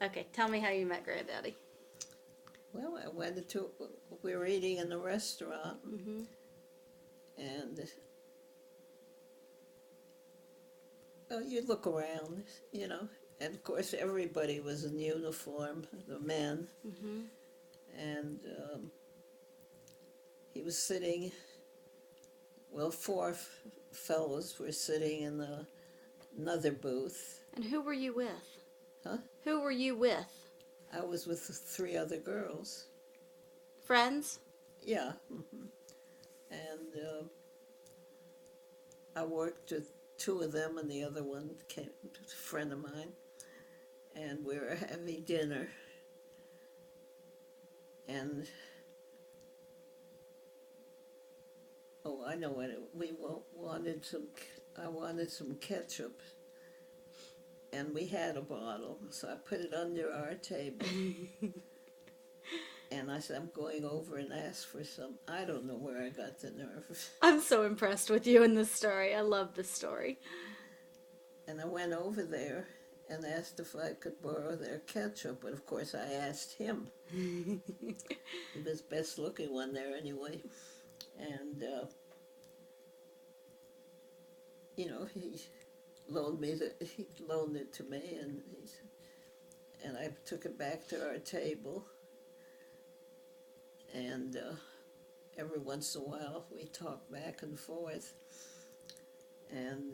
Okay, tell me how you met Granddaddy. Well, we were eating in the restaurant, Mm-hmm. and you look around, you know, and of course everybody was in uniform, the men, Mm-hmm. and he was sitting, well, fellows were sitting in another booth. And who were you with? Huh? Who were you with? I was with three other girls. Friends? Yeah. And I worked with two of them, and the other one came, a friend of mine, and we were having dinner. And oh, I know what we wanted some. I wanted some ketchup, and we had a bottle, so I put it under our table. And I said, I'm going over and ask for some. I don't know where I got the nerve. I'm so impressed with you in this story. I love this story. And I went over there and asked if I could borrow their ketchup, but of course I asked him. He was the best looking one there anyway. And, he loaned it to me, and I took it back to our table. And every once in a while we talked back and forth. And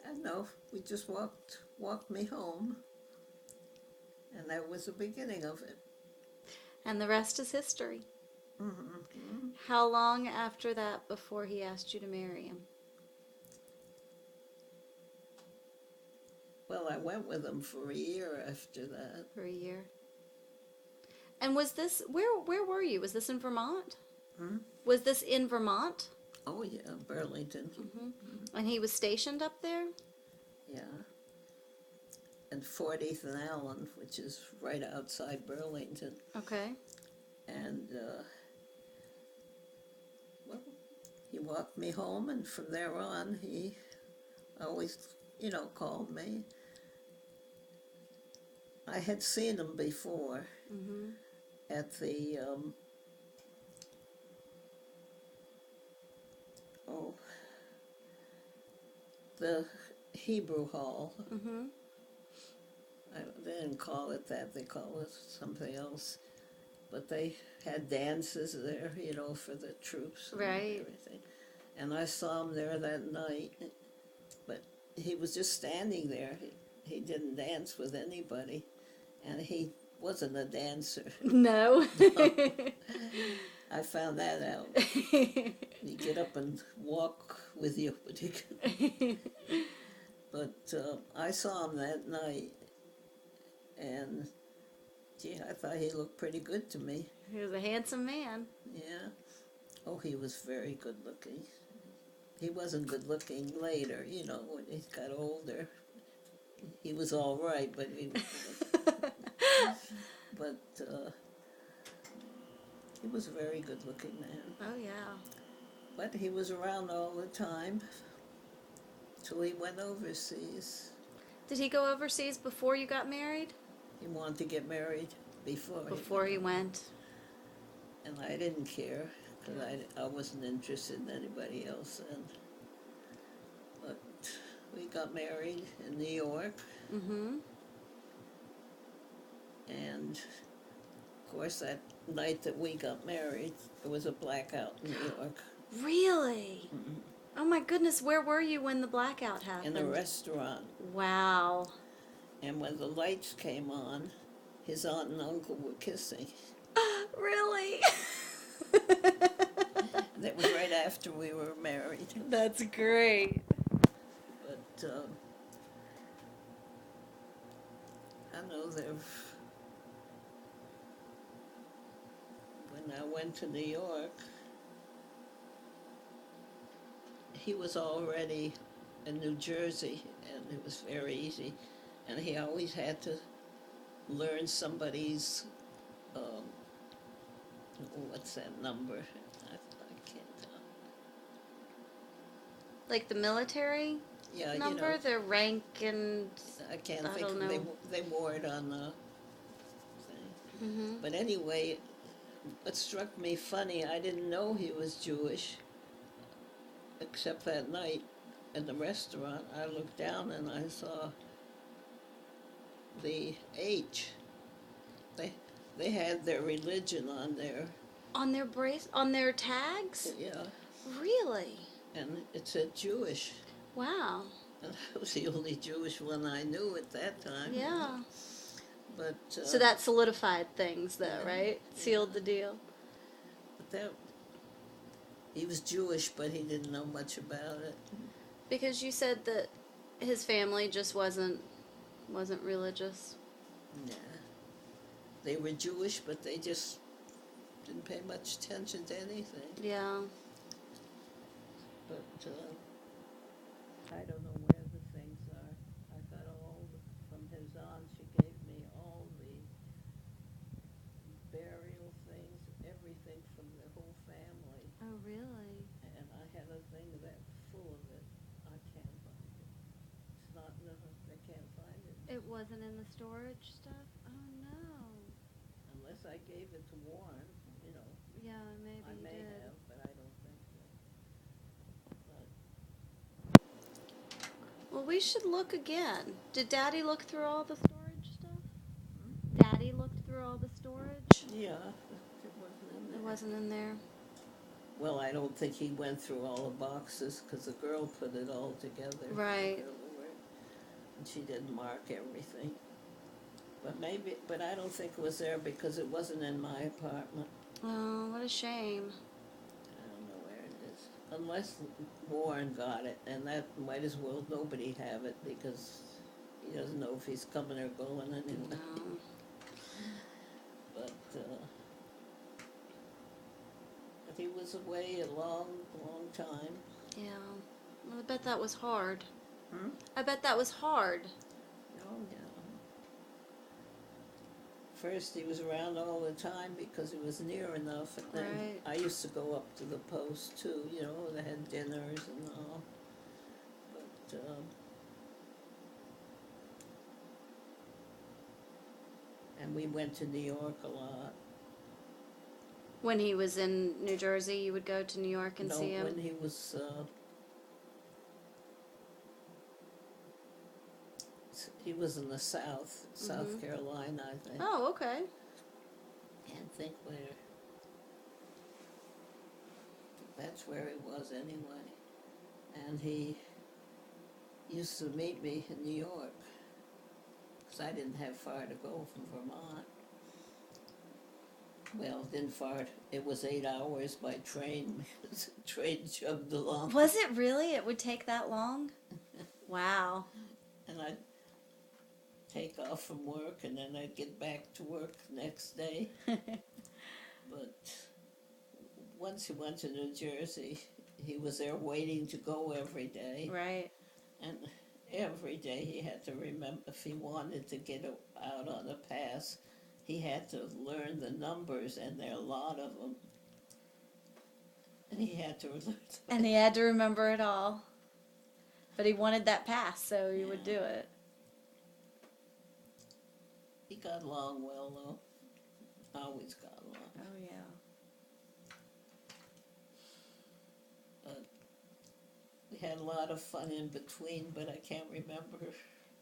I don't know, we just walked me home. And that was the beginning of it. And the rest is history. Mm-hmm. How long after that before he asked you to marry him? Well, I went with him for a year after that. For a year. And was this where were you? Was this in Vermont? Hmm? Was this in Vermont? Oh yeah, Burlington. Mm-hmm. And he was stationed up there? Yeah. And 40th and Allen, which is right outside Burlington. Okay. And well, he walked me home, and from there on, he always, called me. I had seen him before Mm-hmm. at the oh the Hebrew Hall. Mm-hmm. They didn't call it that; they call it something else. But they had dances there, for the troops and Right. everything. And I saw him there that night, but he was just standing there. He didn't dance with anybody, and he wasn't a dancer. No. I found that out. You get up and walk with you, but I saw him that night, and gee, I thought he looked pretty good to me. He was a handsome man. Yeah. Oh, he was very good looking. He wasn't good looking later, when he got older. He was all right, but but he was a very good looking man. Oh yeah. But he was around all the time till he went overseas. Did he go overseas before you got married? He wanted to get married before He went. And I didn't care, because I wasn't interested in anybody else then. But we got married in New York, Mm-hmm. and of course that night that we got married, there was a blackout in New York. Really? Mm-hmm. Oh my goodness, where were you when the blackout happened? In a restaurant. Wow. And when the lights came on, his aunt and uncle were kissing. Really? That was right after we were married. That's great. But I know that when I went to New York, he was already in New Jersey, and it was very easy. And he always had to learn somebody's, what's that number? I can't tell. Like the military? Yeah, number, their rank, and I can't I think. don't know. They wore it on the thing. Hmm. But anyway, what struck me funny, I didn't know he was Jewish, except that night in the restaurant. I looked down and I saw the H. They they had their religion on there. On their on their tags? Yeah, Really? and it said Jewish. Wow. And I was the only Jewish one I knew at that time. Yeah. But So that solidified things, though, yeah, right? yeah. Sealed the deal. But that he was Jewish, but he didn't know much about it. Because you said that his family just wasn't religious. Yeah, they were Jewish, but they just didn't pay much attention to anything. Yeah. But I don't know where the things are. I got from his aunt. She gave me all the burial things, everything from the whole family. Oh, really? And I had a thing that full of it. I can't find it. It's not in the, they can't find it. It wasn't in the storage stuff? Oh, no. Unless I gave it to Warren, you know. Yeah, maybe I you may did. have, but I don't think so. But Well, we should look again. Did Daddy look through all the storage stuff? Daddy looked through all the storage? yeah, it wasn't in there. It wasn't in there. Well, I don't think he went through all the boxes because the girl put it all together. Right. The girl who worked, and she didn't mark everything. But maybe, but I don't think it was there because it wasn't in my apartment. Oh, what a shame. I don't know where it is. Unless Warren got it, and that might as well nobody have it because he doesn't know if he's coming or going anyway. No. But he was away a long, long time. Yeah. Well, I bet that was hard. Hmm? I bet that was hard. Oh, yeah. First, he was around all the time because he was near enough. And then Right. I used to go up to the post too, you know, they had dinners and all. But, and we went to New York a lot. When he was in New Jersey, you would go to New York and No, see him? when he was, he was in the South, South Carolina, I think. Oh, okay. Can't think where. That's where he was anyway. And he used to meet me in New York because I didn't have far to go from Vermont. Well, didn't far. It was 8 hours by train because the train chugged along. Was it really? It would take that long? Wow. And I'd take off from work and then I'd get back to work the next day. But once he went to New Jersey, he was there waiting to go every day. Right. And every day he had to remember, if he wanted to get out on a pass, he had to learn the numbers, and there are a lot of them. And he had to learn. And he had to remember it all. But he wanted that pass, so he would do it. He got along well, though. Always got along. Oh, yeah. But we had a lot of fun in between, but I can't remember.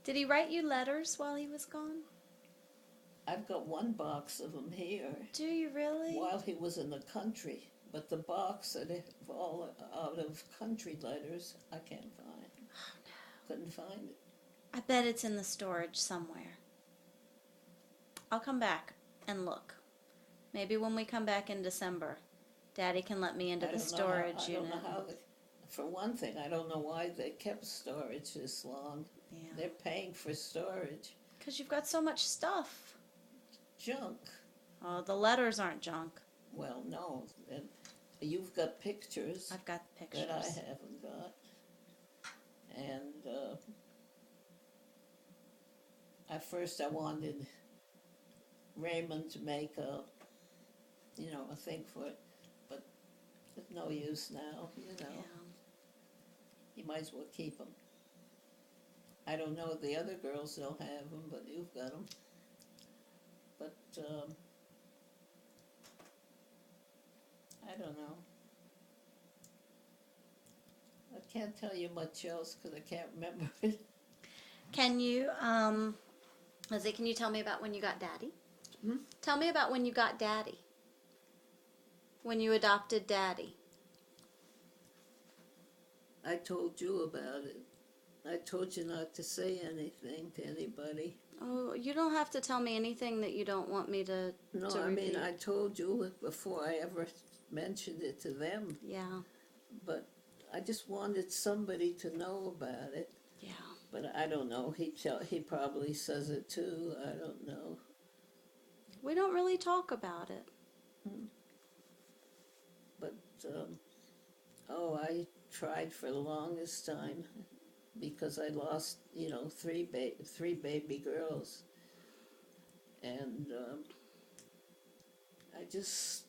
Did he write you letters while he was gone? I've got one box of them here. Do you really? While he was in the country, but the box that have all out of country letters, I can't find. Oh, no. Couldn't find it. I bet it's in the storage somewhere. I'll come back and look. Maybe when we come back in December, Daddy can let me into the storage unit. I don't know how. For one thing, I don't know why they kept storage this long. Yeah. They're paying for storage. Because you've got so much stuff. Junk. Oh, the letters aren't junk. Well, no. And you've got pictures I've got the pictures. that I haven't got. And at first I wanted Raymond to make a thing for it, but it's no use now, Yeah. You might as well keep them. I don't know the other girls, they'll have them, but you've got them. But I don't know. I can't tell you much else because I can't remember it. Can you, Lizzie, can you tell me about when you got Daddy? Hmm? Tell me about when you got Daddy. When you adopted Daddy. I told you about it. I told you not to say anything to anybody. Oh, you don't have to tell me anything that you don't want me to No, to I mean, repeat. I told you it before I ever mentioned it to them, Yeah, but I just wanted somebody to know about it. yeah. But I don't know. He probably says it too. I don't know. We don't really talk about it. But oh, I tried for the longest time because I lost, three baby girls, and I just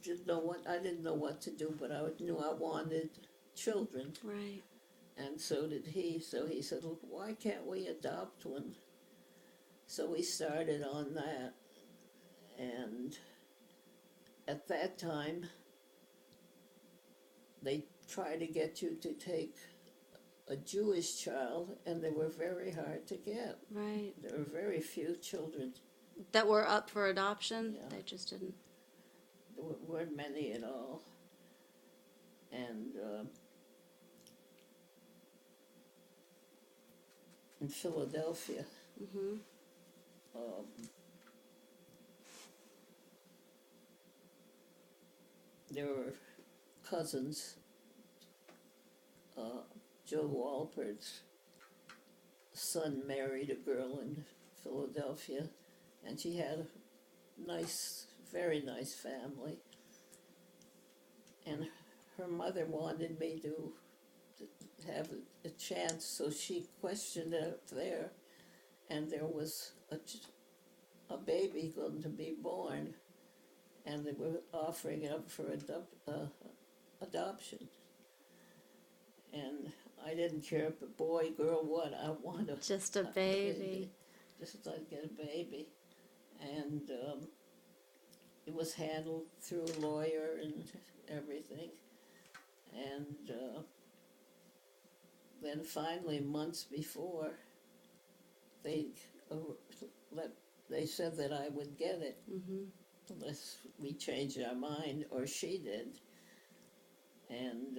didn't know what to do. But I knew I wanted children, Right. and so did he. So he said, "Look, why can't we adopt one?" So we started on that, and at that time, they try to get you to take a Jewish child, and they were very hard to get. Right. There were very few children. That were up for adoption. Yeah. They just didn't. There weren't many at all. And in Philadelphia, Mhm. um, there were cousins. Joe Walpert's son married a girl in Philadelphia, and she had a nice, very nice family. And her mother wanted me to have a chance, so she questioned it up there, and there was a baby going to be born, and they were offering it up for adoption. And I didn't care if a boy, girl, what, I wanted Just a baby. just to get a baby. And it was handled through a lawyer and everything. And then finally, months before, they they said that I would get it Mhm. unless we changed our mind, or she did. And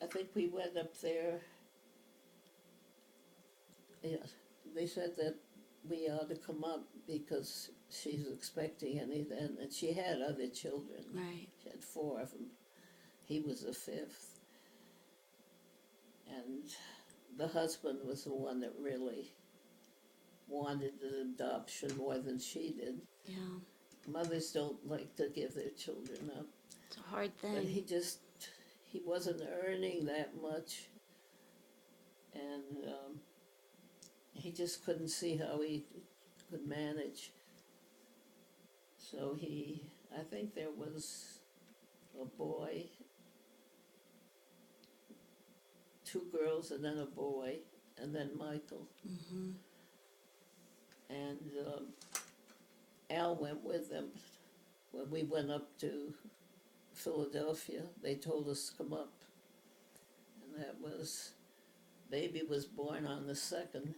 I think we went up there. Yeah, they said that we ought to come up because she's expecting anything, and she had other children. Right. She had 4 of them. He was the 5th. And the husband was the one that really wanted the adoption more than she did. Yeah. Mothers don't like to give their children up. It's a hard But thing. he wasn't earning that much. And he just couldn't see how he could manage. So I think there was a boy, 2 girls, and then a boy, and then Michael. Mhm. And Al went with them. When we went up to Philadelphia, they told us to come up. And baby was born on the 2nd,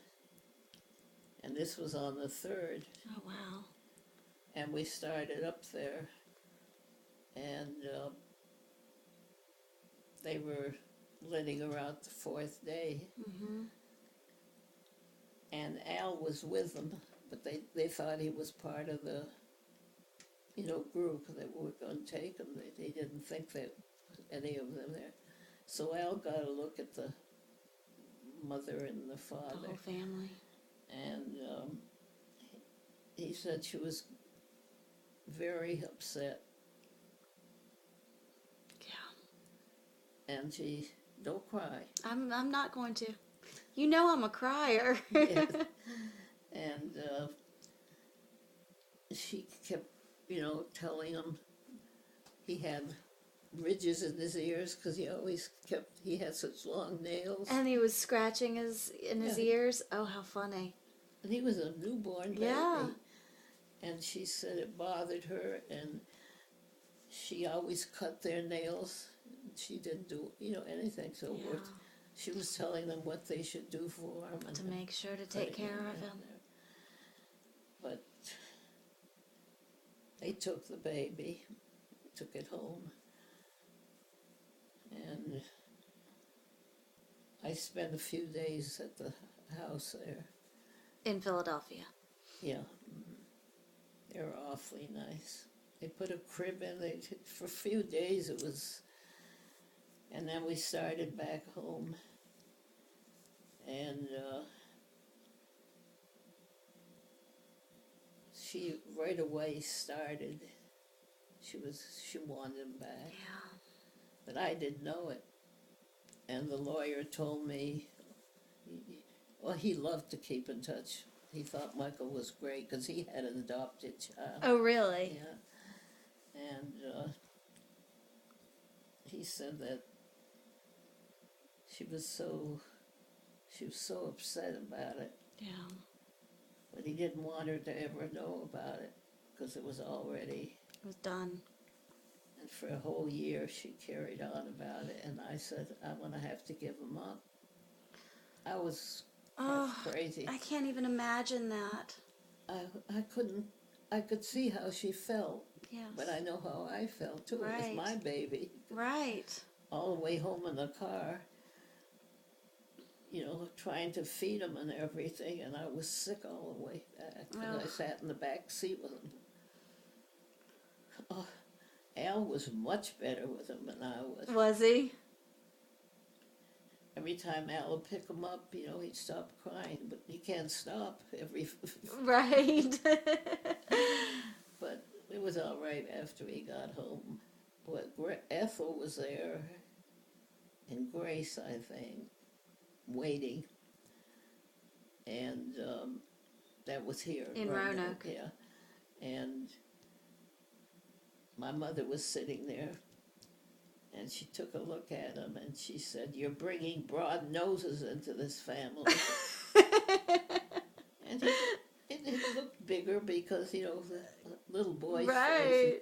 and this was on the 3rd. Oh wow. And we started up there, and they were letting her out the 4th day. Mhm. And Al was with them, but they thought he was part of the, group that were going to take him. They didn't think that any of them there. So Al got a look at the mother and the The father, whole family. and he said she was very upset, Yeah. and don't cry. I'm not going to. You know I'm a crier. Yes. And she kept, telling him he had ridges in his ears because he had such long nails. And he was scratching in his Yeah. ears. Oh, how funny. And he was a newborn baby. Yeah. And she said it bothered her, and she always cut their nails. She didn't do, anything. So Yeah. she was telling them what they should do for him. And To make sure to take care of him. But they took the baby, took it home. And I spent a few days at the house there. In Philadelphia. Yeah. They were awfully nice. They put a crib in. For a few days it was, and then we started back home. And she right away started. She wanted him back. Yeah. But I didn't know it. And the lawyer told me, well, he loved to keep in touch. He thought Michael was great because he had an adopted child. Oh, really? Yeah. And he said that she was so upset about it. Yeah. But he didn't want her to ever know about it because it was already. It was done. And for a whole year she carried on about it. And I said, I'm going to have to give him up. I was crazy. I can't even imagine that. I could see how she felt. Yes. But I know how I felt too. Right. It was my baby. Right. All the way home in the car, trying to feed him and everything, and I was sick all the way back. And I sat in the back seat with him. Oh, Al was much better with him than I was. Was he? Every time Al would pick him up, he'd stop crying, but he can't stop every. Right. But it was all right after he got home. But Ethel was there, and Grace, I think, waiting. And that was here. In Roanoke. Yeah. And my mother was sitting there, and she took a look at him, and she said, "You're bringing broad noses into this family." And he looked bigger because, the little boy Right.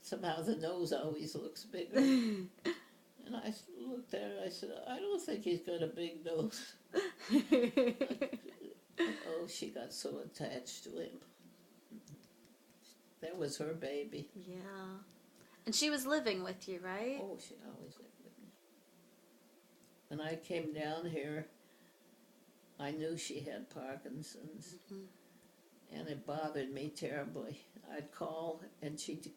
somehow the nose always looks bigger. And I looked at her, I said, I don't think he's got a big nose. Oh, she got so attached to him. That was her baby. Yeah. And she was living with you, right? Oh, she always lived with me. When I came down here, I knew she had Parkinson's, and it bothered me terribly. I'd call, and she'd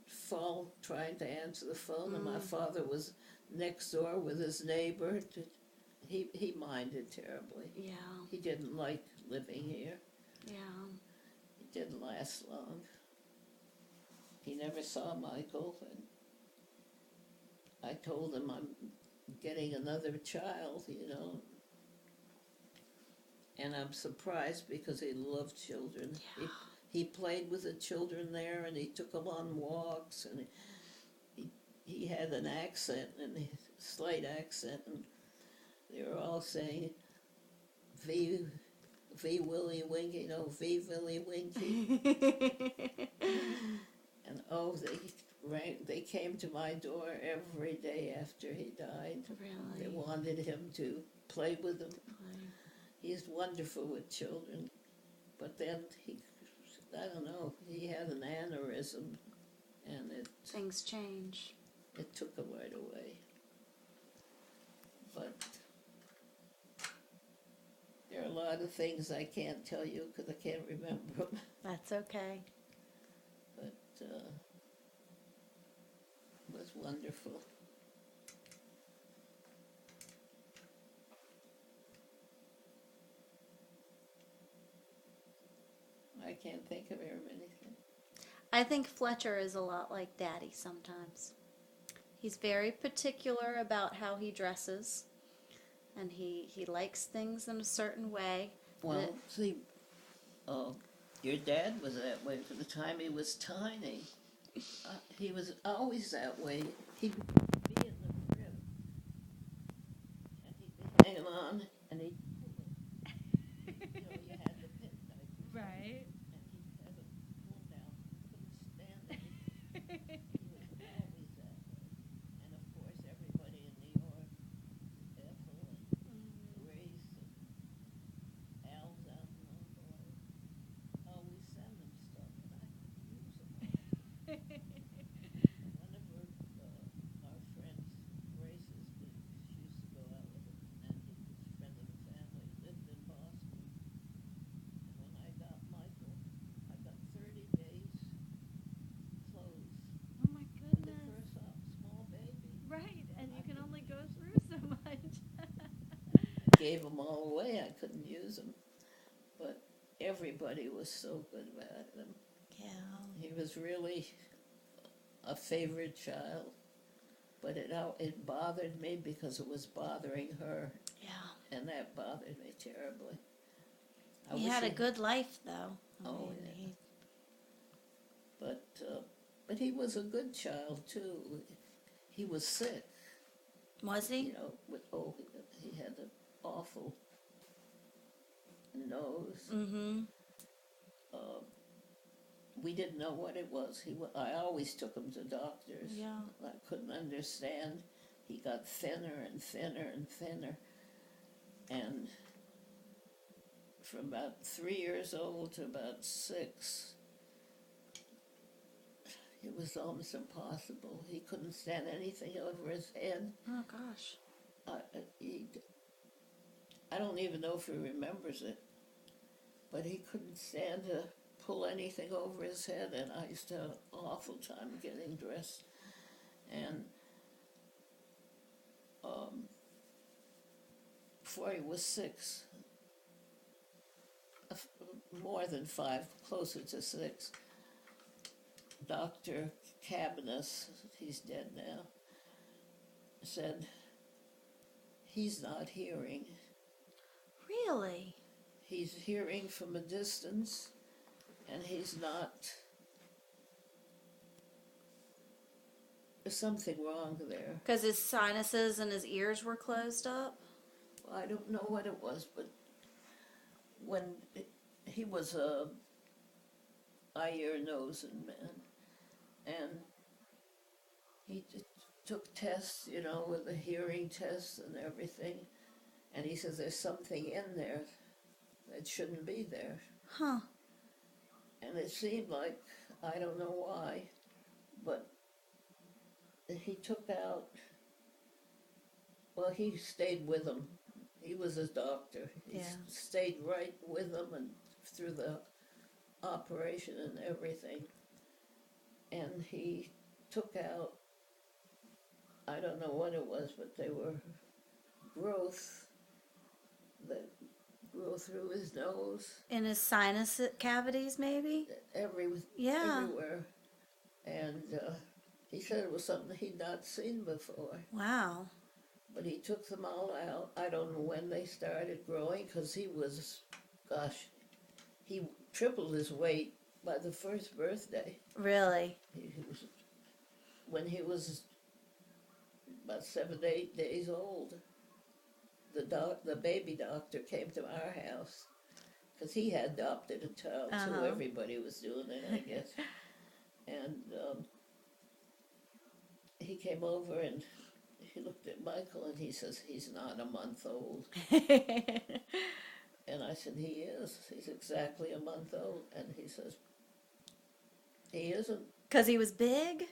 fall trying to answer the phone, and my father was next door with his neighbor. He minded terribly. Yeah. He didn't like living here. Yeah. It didn't last long. He never saw Michael, and I told him I'm getting another child, And I'm surprised because he loved children. Yeah. He played with the children there, and he took them on walks, and he had an accent, and a slight accent, and they were all saying, V Willy Winky, V Willy Winky. And they came to my door every day after he died. Really? They wanted him to play with them. He's wonderful with children. But then I don't know, he had an aneurysm, and Things change. it took him right away. But there are a lot of things I can't tell you because I can't remember them. That's okay. But it was wonderful. I can't think of very many things. I think Fletcher is a lot like Daddy sometimes. He's very particular about how he dresses, and he likes things in a certain way. Well, see, your dad was that way from the time he was tiny. He was always that way. He'd be in the crib, and he'd be hanging on, and he'd pull it. You had the pit diapers, Right. and he'd have it pulled down. Couldn't stand it. He was always that way. And of course, everybody in New York, Ethel and Grace and Al's out in Uncle, always send them stuff, and I couldn't use them all. Whenever our friends, Grace's, she used to go out with him, and he was a friend of the family, lived in Boston. And when I got Michael, I got 30 days clothes Oh my for the goodness. first small baby. Right, and you can only go through so much. I gave them all away. I couldn't use them, but everybody was so good about him. Yeah. He was really a favorite child, but it bothered me because it was bothering her, Yeah. and that bothered me terribly. I He wish had a good life, though. Oh, mean, yeah. But he was a good child too. He was sick, Was he? you know. He had an awful nose. Mm-hmm. Uh, we didn't know what it was. I always took him to doctors. Yeah. I couldn't understand. He got thinner and thinner and thinner, and from about 3 years old to about 6, it was almost impossible. He couldn't stand anything over his head. Oh gosh. I don't even know if he remembers it, but he couldn't stand to pull anything over his head, and I used to have an awful time getting dressed. And before he was 6, more than 5, closer to 6, Dr. Cabanis, he's dead now, said he's not hearing. Really? He's hearing from a distance, and he's not. There's something wrong there. Because his sinuses and his ears were closed up? I don't know what it was, but he was a eye, ear, nose, and man, and he took tests, you know, with a hearing test and everything, and he says there's something in there that shouldn't be there. Huh. And it seemed like, I don't know why, but he took out, well, he stayed with him. He was his doctor. He stayed right with him and through the operation and everything. And he took out, I don't know what it was, but they were growth that grew through his nose. In his sinus cavities, maybe? Yeah. Everywhere. And he said it was something he'd not seen before. Wow. But he took them all out. I don't know when they started growing, because he was, he tripled his weight by the first birthday. Really? When he was about 7 to 8 days old, the baby doctor came to our house, because he had adopted a child too. Everybody was doing it, I guess. And he came over and he looked at Michael and he says, he's not a month old. And I said, he is. He's exactly a month old. And he says, he isn't. Because he was big?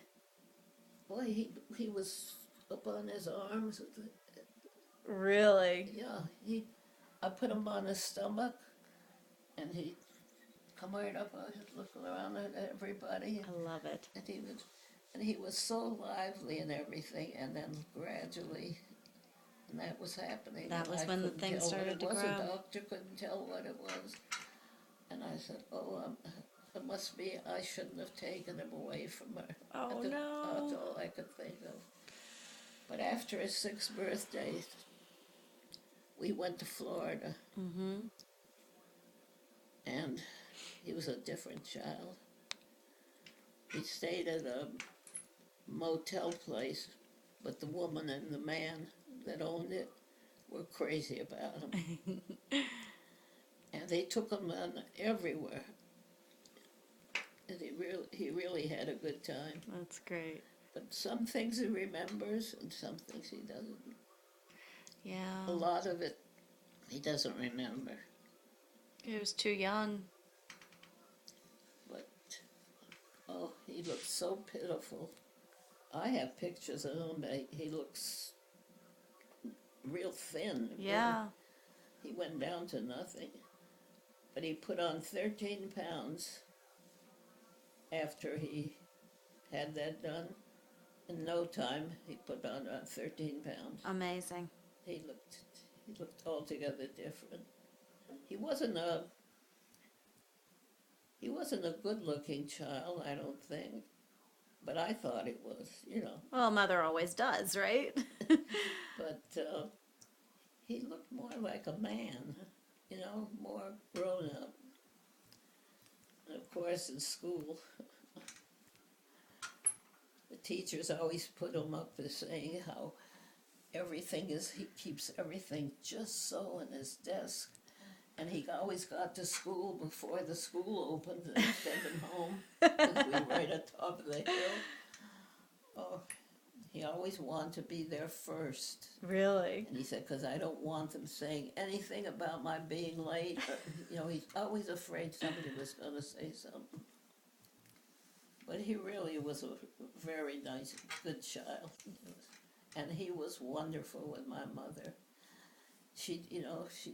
Boy, he was up on his arms. Really? Yeah. I put him on his stomach, and he'd come right up. I was just looking around at everybody. I love it. And he was so lively and everything, and then gradually, and that was happening. That was when the thing started to grow. The doctor couldn't tell what it was. And I said, it must be I shouldn't have taken him away from her. Oh, no. That's all I could think of. But after his 6th birthday, we went to Florida. Mm-hmm. And he was a different child. We stayed at a motel place, but the woman and the man that owned it were crazy about him. And they took him on everywhere. And he really had a good time. That's great. But some things he remembers and some things he doesn't. Yeah. A lot of it he doesn't remember. He was too young. But, oh, he looked so pitiful. I have pictures of him, but he looks real thin. Yeah. He went down to nothing. But he put on 13 pounds after he had that done. In no time, he put on 13 pounds. Amazing. He looked altogether different. He wasn't a good-looking child, I don't think, but I thought he was, Well, mother always does, right? But he looked more like a man, more grown up. And of course, in school, the teachers always put him up as saying how he keeps everything just so in his desk. And he always got to school before the school opened and sent him home, because we were right at the top of the hill. Oh, he always wanted to be there first. Really? And he said, because I don't want them saying anything about my being late. Or, he's always afraid somebody was going to say something. But he really was a very nice, good child. And he was wonderful with my mother. She'd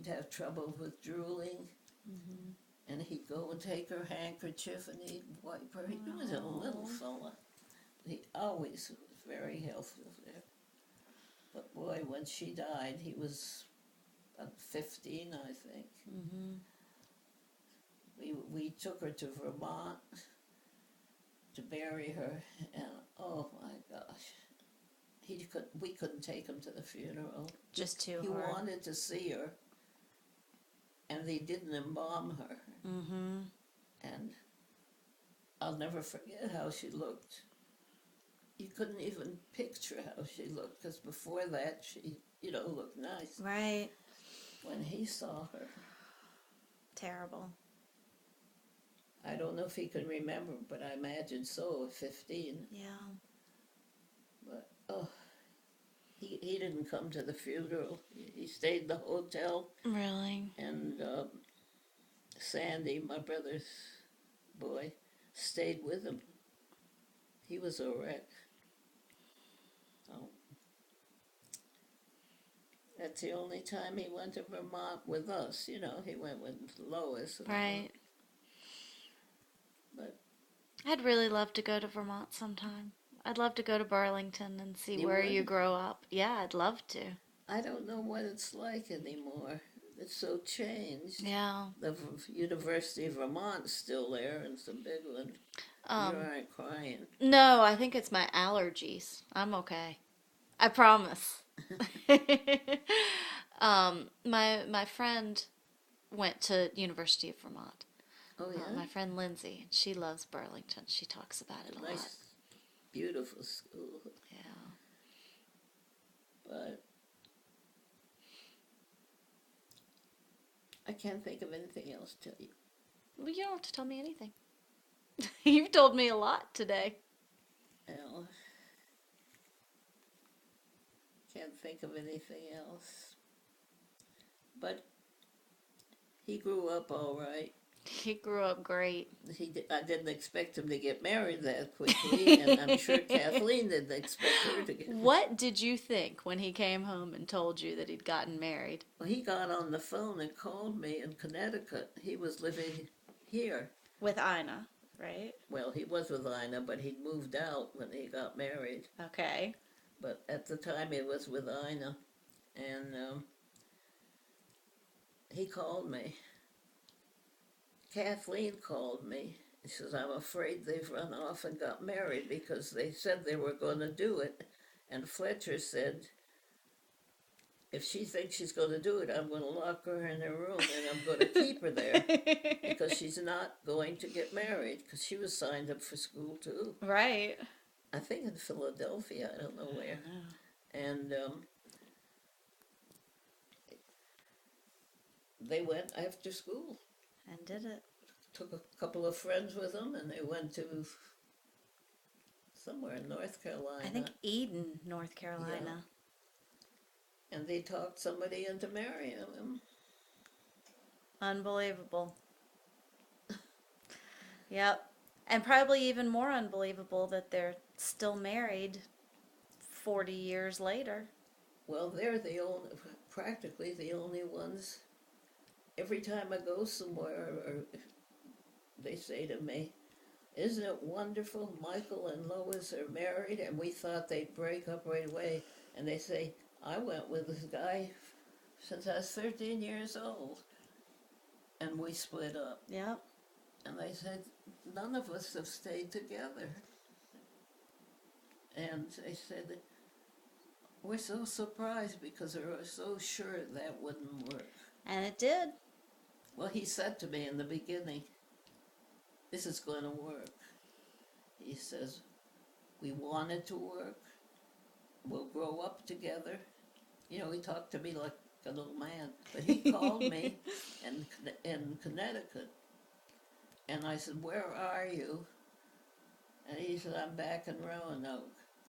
have trouble with drooling. Mm-hmm. And he'd go and take her handkerchief and he'd wipe her. He was a little fella. He always was very helpful there. But boy, when she died, he was about 15, I think. Mm-hmm. We took her to Vermont to bury her, and oh my gosh, we couldn't take him to the funeral. Just too He hard. wanted to see her, and they didn't embalm her. Mm-hmm. And I'll never forget how she looked. You couldn't even picture how she looked, because before that she, looked nice. Right. When he saw her, Terrible. I don't know if he could remember, but I imagine so at 15. Yeah. But, he didn't come to the funeral. He stayed in the hotel, Really? and Sandy, my brother's boy, stayed with him. He was a wreck. Oh. That's the only time he went to Vermont with us. He went with Lois. Right. But I'd really love to go to Vermont sometime. I'd love to go to Burlington and see You where would? you grow up. Yeah, I'd love to. I don't know what it's like anymore. It's so changed. Yeah. The University of Vermont's still there, and it's a big one. You aren't crying. No, I think it's my allergies. I'm okay. I promise. My friend went to University of Vermont. Oh, yeah? My friend Lindsay, she loves Burlington. She talks about it a lot. Nice, beautiful school. Yeah. But I can't think of anything else to tell you. Well, you don't have to tell me anything. You've told me a lot today. Well, can't think of anything else. But he grew up all right. He grew up great. I didn't expect him to get married that quickly, and I'm sure Kathleen didn't expect her to get married. What did you think when he came home and told you that he'd gotten married? Well, he got on the phone and called me in Connecticut. He was living here. With Ina, right? Well, he was with Ina, but he'd moved out when he got married. Okay. But at the time, he was with Ina, and he called me. Kathleen called me. She says, I'm afraid they've run off and got married because they said they were going to do it. And Fletcher said, if she thinks she's going to do it, I'm going to lock her in her room and I'm going to keep her there because she's not going to get married because she was signed up for school too. Right. I think in Philadelphia, I don't know where. And they went after school. And did it. Took a couple of friends with them and they went to somewhere in North Carolina. I think Eden, North Carolina. And they talked somebody into marrying him. Unbelievable. Yep. And probably even more unbelievable that they're still married 40 years later. Well, they're practically the only ones. Every time I go somewhere, or they say to me, "Isn't it wonderful? Michael and Lois are married, and we thought they'd break up right away." And they say, "I went with this guy since I was 13 years old, and we split up." Yep. And they said, "None of us have stayed together." And they said, "We're so surprised because we were so sure that wouldn't work." And it did. Well, he said to me in the beginning, "This is going to work." He says, "We want it to work. We'll grow up together." You know, he talked to me like a little man. But he called me in Connecticut. And I said, "Where are you?" And he said, "I'm back in Roanoke."